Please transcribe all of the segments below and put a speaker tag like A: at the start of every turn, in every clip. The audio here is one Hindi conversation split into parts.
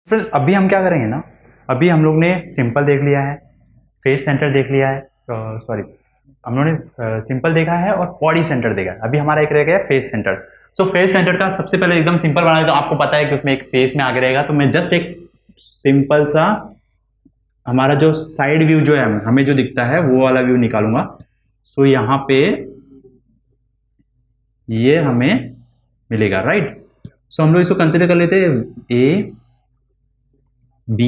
A: फ्रेंड्स अभी हम क्या करेंगे ना, अभी हम लोग ने सिंपल देख लिया है, फेस सेंटर देख लिया है, सॉरी हम लोगों ने सिंपल देखा है और बॉडी सेंटर देखा है। अभी हमारा एक रह गया फेस सेंटर। सो फेस सेंटर का सबसे पहले एकदम सिंपल बना देता हूं। आपको पता है कि उसमें एक फेस में आगे रहेगा, तो मैं जस्ट एक सिंपल सा हमारा जो साइड व्यू जो है हमें जो दिखता है वो वाला व्यू निकालूंगा। सो यहाँ पे ये हमें मिलेगा, राइट। सो हम लोग इसको कंसिडर कर लेते हैं ए बी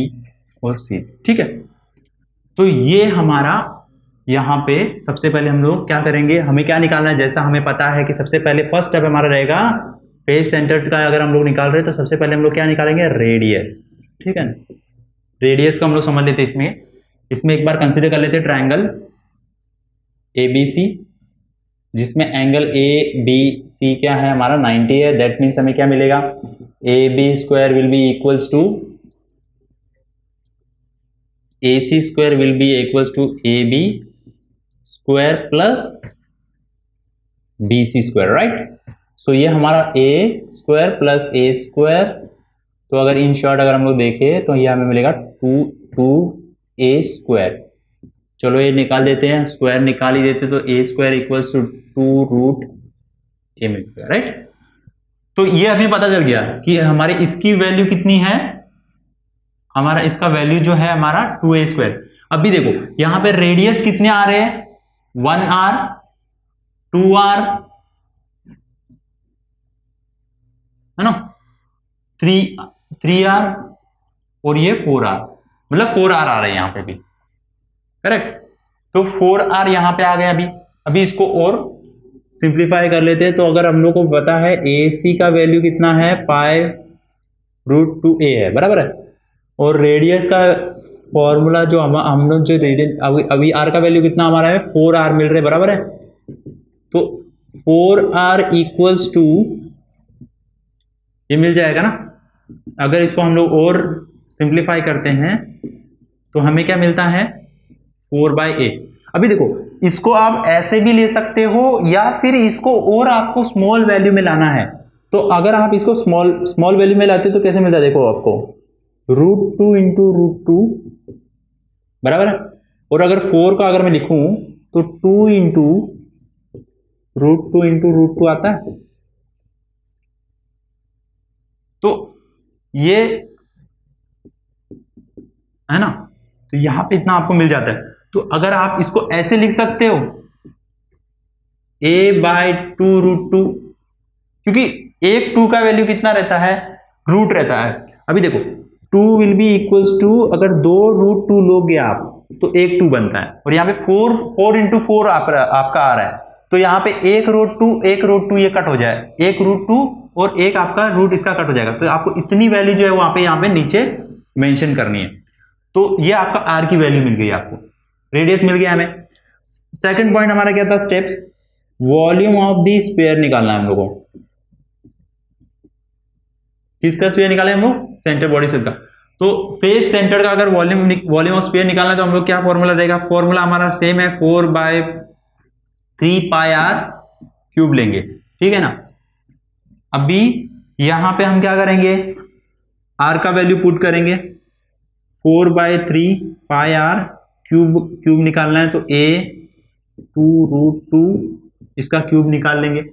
A: और सी, ठीक है। तो ये हमारा यहाँ पे सबसे पहले हम लोग क्या करेंगे, हमें क्या निकालना है, जैसा हमें पता है कि सबसे पहले फर्स्ट स्टेप हमारा रहेगा फेस सेंटर का। अगर हम लोग निकाल रहे हैं तो सबसे पहले हम लोग क्या निकालेंगे, रेडियस, ठीक है ना। रेडियस को हम लोग समझ लेते हैं। इसमें एक बार कंसिडर कर लेते हैं ट्रायंगल ए बी सी, जिसमें एंगल ए बी सी क्या है हमारा 90 है। दैट मीन्स हमें क्या मिलेगा, A B square will be equals to AC square will be equals to AB square plus BC square, right? So ये हमारा A square plus A square, तो अगर इन शॉर्ट अगर हम लोग देखें तो ये हमें मिलेगा 2A square। चलो ये निकाल देते हैं, स्क्वायर निकाल ही देते, तो A square equals to 2√A मिलेगा, राइट। तो ये अभी पता चल गया कि हमारी इसकी वैल्यू कितनी है, हमारा इसका वैल्यू जो है हमारा 2A स्क्वायर। अभी देखो यहां पे रेडियस कितने आ रहे हैं, 1R 2R है ना, 3R और ये 4R, मतलब 4R आ रहे हैं यहां पे भी, करेक्ट। तो 4R यहां पे आ गया। अभी इसको और सिंप्लीफाई कर लेते हैं। तो अगर हम लोग को पता है AC का वैल्यू कितना है, π√2A है, बराबर है। और रेडियस का फॉर्मूला जो हम लोग जो रेडियस अभी R का वैल्यू कितना हमारा है, 4R मिल रहे, बराबर है। तो 4R इक्वल्स टू ये मिल जाएगा ना। अगर इसको हम लोग और सिंप्लीफाई करते हैं तो हमें क्या मिलता है, 4/A। अभी देखो इसको आप ऐसे भी ले सकते हो या फिर इसको और आपको स्मॉल वैल्यू में लाना है। तो अगर आप इसको स्मॉल वैल्यू में लाते तो कैसे मिलता है, देखो आपको √2 इंटू √2, बराबर है। और अगर 4 का अगर मैं लिखूं तो 2 इंटू √2 आता है। तो ये है ना, तो यहां पे इतना आपको मिल जाता है। तो अगर आप इसको ऐसे लिख सकते हो A/2√2, क्योंकि एक 2 का वैल्यू कितना रहता है, रूट रहता है। अभी देखो 2 विल बी इक्वल्स टू, अगर 2√2 लोगे आप तो एक 2 बनता है, और यहाँ पे 4 इंटू 4 आपका आ रहा है। तो यहाँ पे एक √2 ये कट हो जाए, एक √2 और एक आपका रूट इसका कट हो जाएगा। तो आपको इतनी वैल्यू जो है वहां पे यहाँ पे नीचे मेंशन करनी है। तो ये आपका R की वैल्यू मिल गई, आपको रेडियस मिल गया हमें। सेकंड पॉइंट हमारा क्या था, steps, volume of the sphere निकालना है हम लोगों को। किसका स्फीयर निकाले हम लोग, सेंटर बॉडी सेल का। तो फेस सेंटर का अगर वॉल्यूम ऑफ स्फीयर निकालना है तो हम लोग क्या फॉर्मूला रहेगा, फॉर्मूला हमारा सेम है, 4/3πr³ लेंगे, ठीक है ना। अभी यहां पे हम क्या करेंगे, R का वैल्यू पुट करेंगे, 4/3πr³ निकालना है तो A2√2 इसका क्यूब निकाल लेंगे।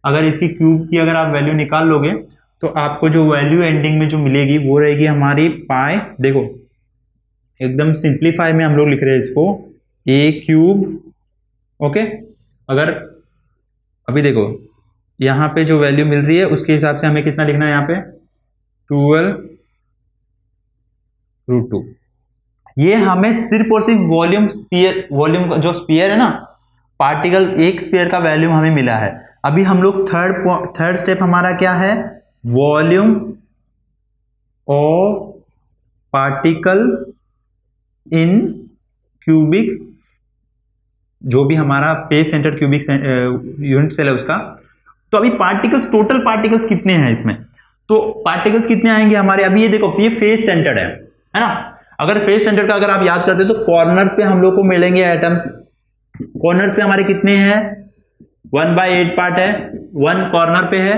A: अगर इसकी क्यूब की अगर आप वैल्यू निकाल लोगे तो आपको जो वैल्यू एंडिंग में जो मिलेगी वो रहेगी हमारी पाई। देखो एकदम सिंप्लीफाई में हम लोग लिख रहे हैं इसको A³, ओके। अगर अभी देखो यहाँ पे जो वैल्यू मिल रही है उसके हिसाब से हमें कितना लिखना है, यहाँ पे 12√2। ये हमें सिर्फ और सिर्फ वॉल्यूम जो स्फीयर है ना, पार्टिकल, एक स्फीयर का वैल्यूम हमें मिला है। अभी हम लोग थर्ड स्टेप हमारा क्या है, volume of particle in cubic, जो भी हमारा face centre cubic unit cell है उसका। तो अभी पार्टिकल्स, टोटल पार्टिकल्स कितने हैं इसमें, तो पार्टिकल्स कितने आएंगे हमारे, अभी ये देखो ये फेस सेंटर है ना। अगर फेस सेंटर का अगर आप याद करते तो कॉर्नर्स पे हम लोग को मिलेंगे एटम्स। कॉर्नर्स पे हमारे कितने हैं, 1/8 पार्ट है, 1 कॉर्नर पे है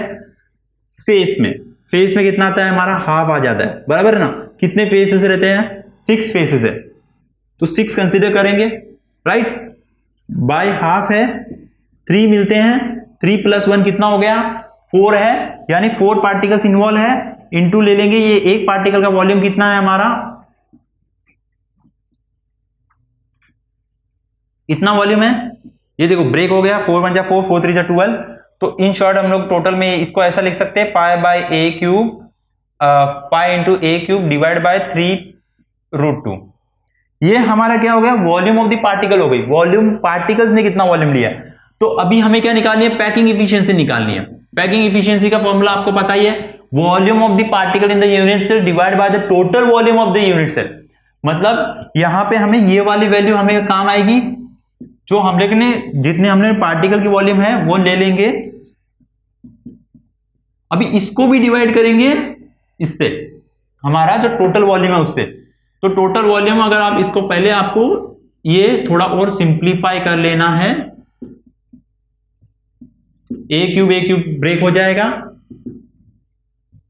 A: फेस में, फेस में कितना आता है हमारा, हाफ आ जाता है, बराबर है ना। कितने फेसेस रहते हैं, 6 फेसेस है, तो 6 कंसीडर करेंगे, राइट। बाय हाफ है, 3 मिलते हैं, 3 + 1 कितना हो गया, 4 है, यानी 4 पार्टिकल्स इन्वॉल्व है, इनटू ले लेंगे ये एक पार्टिकल का वॉल्यूम कितना है हमारा, इतना वॉल्यूम है। ये देखो ब्रेक हो गया, 4 × 1 = 4, 4 × 3 = 12। तो इन शॉर्ट हम लोग टोटल में इसको ऐसा लिख सकते हैं, π/a³, pi × a³ divide by 3√2। ये हमारा क्या हो गया, वॉल्यूम ऑफ द पार्टिकल हो गई। वॉल्यूम, पार्टिकल्स ने कितना वॉल्यूम लिया है। तो अभी हमें क्या निकालनी है, पैकिंग इफिशियंसी निकालनी है। पैकिंग इफिशियंसी का फॉर्मूला आपको पता ही है, volume of the particle in the unit cell divide by the total volume of the unit cell. मतलब यहां पे हमें ये वाली वैल्यू हमें काम आएगी, जो हम लोग ने जितने हमने पार्टिकल की वॉल्यूम है वो ले लेंगे, अभी इसको भी डिवाइड करेंगे इससे, हमारा जो टोटल वॉल्यूम है उससे। तो टोटल वॉल्यूम अगर आप इसको पहले आपको ये थोड़ा और सिंप्लीफाई कर लेना है, a³ ब्रेक हो जाएगा,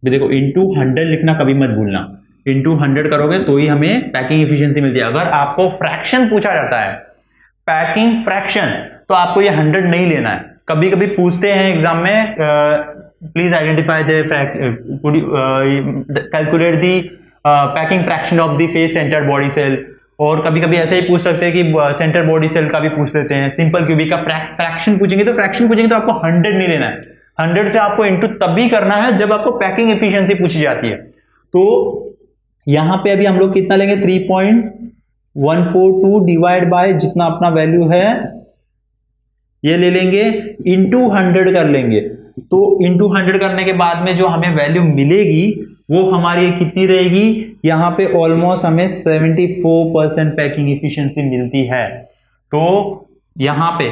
A: देखो इनटू 100 लिखना कभी मत भूलना, इनटू 100 करोगे तो ही हमें पैकिंग इफिशियंसी मिलती है। अगर आपको फ्रैक्शन पूछा जाता है, पैकिंग फ्रैक्शन, तो आपको ये 100 नहीं लेना है। कभी कभी पूछते हैं एग्जाम में, please identify calculate the packing fraction of the face centre body cell, और कभी कभी ऐसे ही पूछ सकते हैं कि सेंटर बॉडी सेल का भी पूछ लेते हैं। सिंपल क्यूबिक का फ्रैक्शन पूछेंगे तो आपको 100 नहीं लेना है, 100 से आपको इंटू तभी करना है जब आपको पैकिंग एफिशिएंसी पूछी जाती है। तो यहां पे अभी हम लोग कितना लेंगे, 3.142 डिवाइड बाय जितना अपना वैल्यू है ये ले लेंगे, इंटू 100 कर लेंगे। तो इंटू 100 करने के बाद में जो हमें वैल्यू मिलेगी वो हमारी कितनी रहेगी, यहां पे ऑलमोस्ट हमें 74% पैकिंग एफिशिएंसी मिलती है। तो यहां पे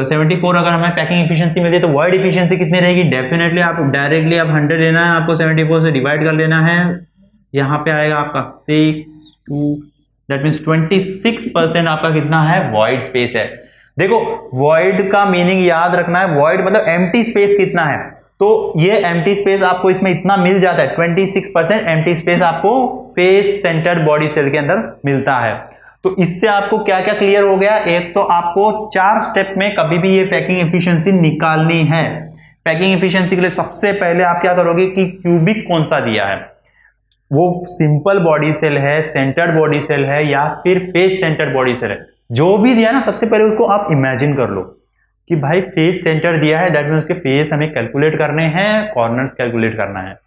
A: 74 अगर हमें पैकिंग एफिशिएंसी मिलती है तो वॉइड एफिशिएंसी कितनी रहेगी, डेफिनेटली आप डायरेक्टली आप 100 लेना है, आपको 74 से डिवाइड कर लेना है, यहां पे आएगा आपका 6 दैट मीन्स 26% आपका कितना है, वॉइड स्पेस है। देखो वॉइड का मीनिंग याद रखना है, वॉइड मतलब एम्प्टी स्पेस कितना है। तो ये एम्प्टी स्पेस आपको इसमें इतना मिल जाता है, 26% एम्प्टी स्पेस आपको फेस सेंटर बॉडी सेल के अंदर मिलता है। तो इससे आपको क्या क्या क्लियर हो गया, एक तो आपको 4 स्टेप में कभी भी ये पैकिंग एफिशिएंसी निकालनी है। पैकिंग एफिशिएंसी के लिए सबसे पहले आप क्या करोगे कि क्यूबिक कौन सा दिया है, वो सिंपल बॉडी सेल है, सेंटर्ड बॉडी सेल है, या फिर फेस सेंटर्ड बॉडी सेल है, जो भी दिया ना सबसे पहले उसको आप इमेजिन कर लो कि भाई फेस सेंटर दिया है, दैट मीन उसके फेस हमें कैलकुलेट करने हैं, कॉर्नर्स कैलकुलेट करना है।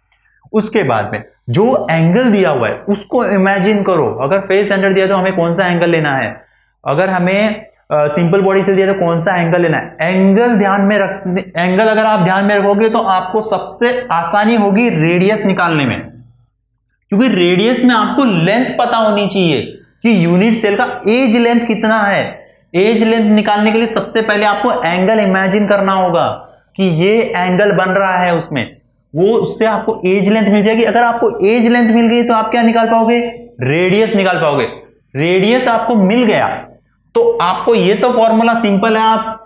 A: उसके बाद में जो एंगल दिया हुआ है उसको इमेजिन करो, अगर फेस सेंटर दिया तो हमें कौन सा एंगल लेना है, अगर हमें सिंपल बॉडी सेल दिया तो कौन सा एंगल लेना है। एंगल ध्यान में एंगल अगर आप ध्यान में रखोगे तो आपको सबसे आसानी होगी रेडियस निकालने में, क्योंकि रेडियस में आपको लेंथ पता होनी चाहिए कि यूनिट सेल का एज लेंथ कितना है। एज लेंथ निकालने के लिए सबसे पहले आपको एंगल इमेजिन करना होगा कि ये एंगल बन रहा है उसमें, वो उससे आपको एज लेंथ मिल जाएगी। अगर आपको एज लेंथ मिल गई तो आप क्या निकाल पाओगे, रेडियस निकाल पाओगे। रेडियस आपको मिल गया तो आपको ये तो फॉर्मूला सिंपल है, आप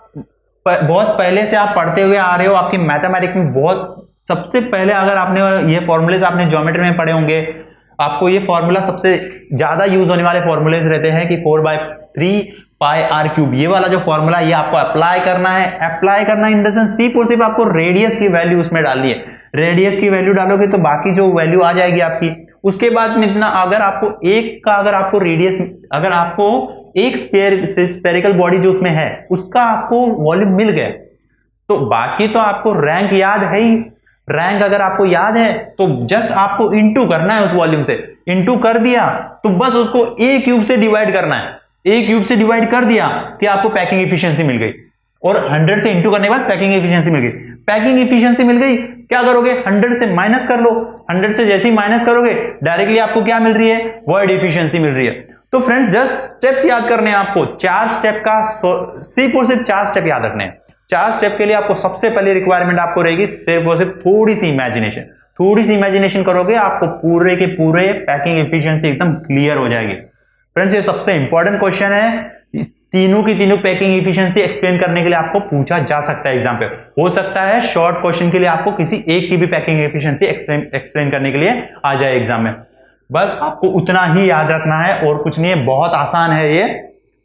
A: बहुत पहले से आप पढ़ते हुए आ रहे हो, आपकी मैथमेटिक्स में बहुत सबसे पहले अगर आपने ये फॉर्मूलेज आपने ज्योमेट्री में पढ़े होंगे, आपको ये फॉर्मूला सबसे ज्यादा यूज होने वाले फॉर्मूलेज रहते हैं कि 4/3 πr³। ये वाला जो फॉर्मूला ये आपको अप्लाई करना है, अप्लाई करना इन द सेंस सिर्फ और सिर्फ आपको रेडियस की वैल्यू उसमें डालनी है। रेडियस की वैल्यू डालोगे तो बाकी जो वैल्यू आ जाएगी आपकी। उसके बाद में इतना अगर आपको एक का अगर आपको रेडियस, अगर आपको एक स्फेरिकल बॉडी जो उसमें है उसका आपको वॉल्यूम मिल गया तो बाकी तो आपको रैंक याद है ही। रैंक अगर आपको याद है तो जस्ट आपको इंटू करना है उस वॉल्यूम से, इंटू कर दिया तो बस उसको a³ से डिवाइड करना है। a³ से डिवाइड कर दिया कि आपको पैकिंग एफिशिएंसी मिल गई, और 100 से इंटू करने के बाद पैकिंग एफिशिएंसी मिल गई। पैकिंग एफिशिएंसी मिल गई, क्या करोगे 100 से माइनस कर लो। 100 से जैसे ही माइनस करोगे डायरेक्टली आपको क्या मिल रही है, वॉइड एफिशिएंसी मिल रही है। तो फ्रेंड्स जस्ट स्टेप्स याद करने हैं आपको, 4 स्टेप का सिर्फ और सिर्फ 4 स्टेप याद रखने हैं। 4 स्टेप के लिए आपको सबसे पहले रिक्वायरमेंट आपको रहेगी सिर्फ और सिर्फ थोड़ी सी इमेजिनेशन। थोड़ी सी इमेजिनेशन करोगे आपको पूरे के पूरे पैकिंग एफिशिएंसी एकदम क्लियर हो जाएगी। फ्रेंड्स ये सबसे इंपॉर्टेंट क्वेश्चन है, तीनों की तीनों पैकिंग एफिशिएंसी एक्सप्लेन करने के लिए आपको पूछा जा सकता है एग्जाम पे। हो सकता है शॉर्ट क्वेश्चन के लिए आपको किसी एक की भी पैकिंग एफिशिएंसी एक्सप्लेन करने के लिए आ जाए एग्जाम में। बस आपको उतना ही याद रखना है और कुछ नहीं है, बहुत आसान है ये।